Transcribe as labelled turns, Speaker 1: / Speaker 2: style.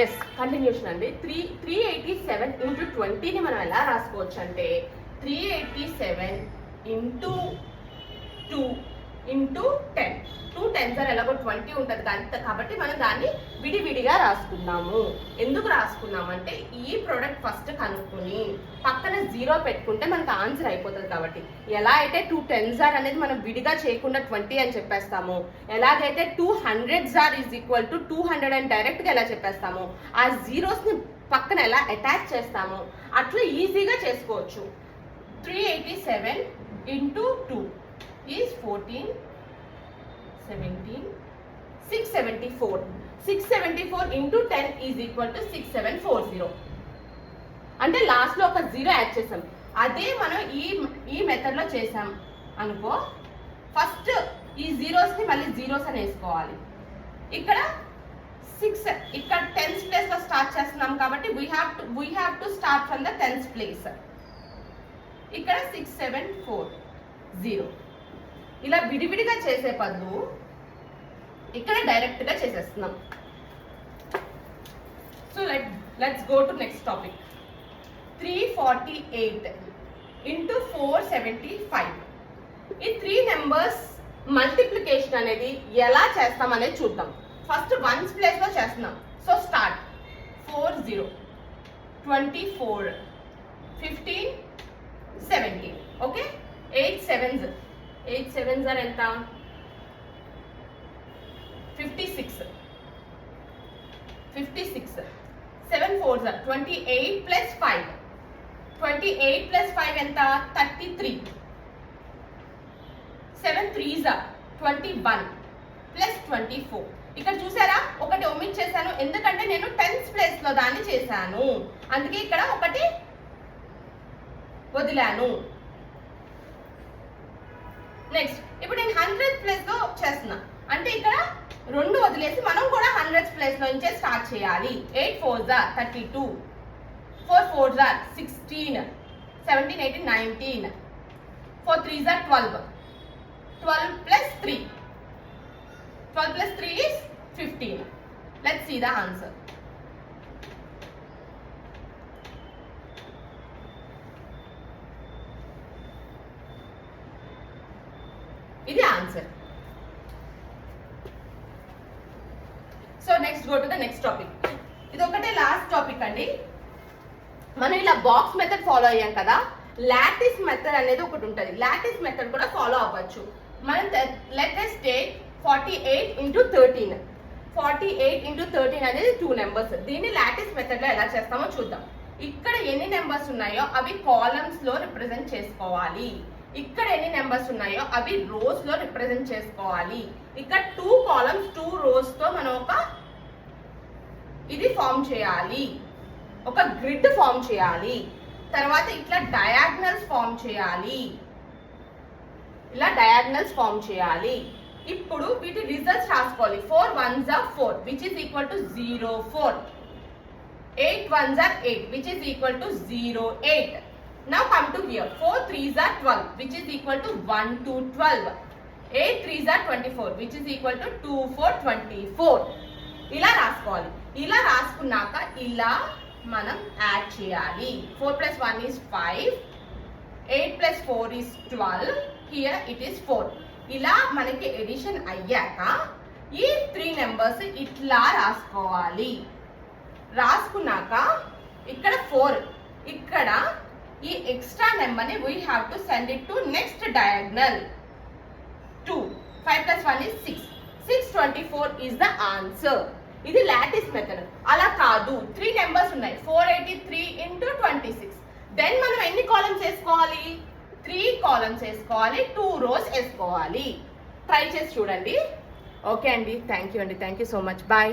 Speaker 1: Yes continuation అండి. 387 into 20ని మనం ఎలా రాసుకోవచ్చు అంటే 387 ఇంటూ 2 ఇంటూ 10. 2 10s are ఎలాగో 20 ఉంటుంది కాబట్టి మనం దాన్ని విడివిడిగా రాసుకున్నాము. ఎందుకు రాసుకున్నామంటే ఈ ప్రోడక్ట్ ఫస్ట్ కనుక్కొని పక్కన 0 పెట్టుకుంటే మనకు ఆన్సర్ అయిపోతుంది కాబట్టి. ఎలా అయితే 2 10s are అనేది మనం విడిగా చేయకుండా 20 అని చెప్పేస్తాము, ఎలాగైతే 2 100s are is equal to 200 అని డైరెక్ట్గా ఎలా చెప్పేస్తాము, ఆ జీరోస్ని పక్కన ఎలా అటాచ్ చేస్తాము అట్లా ఈజీగా చేసుకోవచ్చు. 387 into 2 is 14, 17, 674. 674 into 10 is equal to 6740. అంటే లాస్ట్ లో ఒక 0 యాడ్ చేసాం. అదే మనం ఈ మెథడ్ లో చేసాం అనుకో, ఫస్ట్ ఈ జీరోస్ ని మళ్ళీ జీరోస్ అని వేసుకోవాలి. ఇక్కడ 6 ఇక్కడ 10th ప్లేస్ లో స్టార్ట్ చేస్తున్నాం కాబట్టి we have to start from the 10th place. ఇక్కడ 6740. ఇలా విడివిడిగా చేసే బదులు ఇక్కడ డైరెక్ట్ గా చేసేస్తున్నాం. So let's go to next topic. 348 into 475. ఈ 3 నెంబర్స్ మల్టిప్లికేషన్ అనేది ఎలా చేస్తాం అనేది చూద్దాం. ఫస్ట్ వన్స్ ప్లేస్ లో చేస్తున్నాం. So start 40, 24, 15, 17. Okay, 8 7s. 8 7s are ఎంత? 56. 7 4s are 28 plus 5. 28 plus 5 ఎంత? 33. 7 3s are 21 plus 24. ఇక్కడ చూసారా, ఒకటి ఒమిట్ చేశాను ఎందుకంటే నేను 10th ప్లేస్ లో దాన్ని చేశాను, అందుకే ఇక్కడ ఒకటి వదిలాను. నెక్స్ట్ ఇప్పుడు నేను 100th ప్లేస్ లో చేస్తున్నా అంటే ఇక్కడ 2 వదిలేసి మనం కూడా 100th ప్లేస్ లో నుంచే స్టార్ట్ చేయాలి. 8 4s are 32, 4 4s are 16, 17 18 19, 4 3s are 12, 12 plus 3, 12 plus 3 is 15. Let's see the answer. ఇది answer. So next go to the next topic. ఇది ఒకటే లాస్ట్ టాపిక్ అండి. మనం ఇలా బాక్స్ మెథడ్ ఫాలో అయ్యాం కదా, లాటిస్ మెథడ్ అనేది ఒకటి ఉంటుంది. లాటిస్ మెథడ్ కూడా ఫాలో అవ్వచ్చు. మనం let us take 48 into 13. 48 into 13 అనేది 2 నెంబర్స్. దీన్ని లాటిస్ మెథడ్ లో ఎలా చేస్తామో చూద్దాం. ఇక్కడ ఎన్ని నెంబర్స్ ఉన్నాయో అవి కాలమ్స్ లో రిప్రజెంట్ చేసుకోవాలి. ఇక్కడ ఎన్ని నెంబర్స్ ఉన్నాయో అవి రోస్ లో రిప్రజెంట్ చేసుకోవాలి. ఇక్కడ 2 కాలమ్స్ 2 రోస్ తో మనం ఒక ఇది ఫామ్ చేయాలి, ఒక గ్రిడ్ ఫామ్ చేయాలి. తర్వాత ఇట్లా డయాగ్నల్స్ ఫామ్ చేయాలి, ఇలా డయాగ్నల్స్ ఫామ్ చేయాలి. ఇప్పుడు వీటి రిజల్ట్స్ రాసుకోవాలి. 4 1s are 4 which is equal to 0 4. 8 1s are 8 which is equal to 0 8. Now come to here. 4 3s are 12 which is equal to 1 2 12. 8 3s are 24 which is equal to 2 4 24. ఇలా రాసుకోవాలి. ఇలా రాసుకున్నాక ఇలా మనం add చేయాలి. 4 plus 1 is 5, 8 plus 4 is 12, here it is 4. ఇలా మనకి edition అయ్యాక ఈ 3 నెంబర్స్ ఇట్లా రాసుకోవాలి. రాసుకున్నాక ఇక్కడ 4, ఇక్కడ ఈ ఎక్స్ట్రా నెంబర్ని we have to send it to next diagonal 2. 5 plus 1 is 6. 624 is the answer. ఇది లాటిస్ మెథడ్. అలా కాదు, 3 నెంబర్స్ ఉన్నాయి. 483 into 26. దెన్ మనం ఎన్ని కాలమ్స్ వేసుకోవాలి? 3 కాలమ్స్ వేసుకోవాలి, 2 రోస్ వేసుకోవాలి. ట్రై చేసి చూడండి. ఓకే అండి, థ్యాంక్ యూ అండి, thank you so much, bye.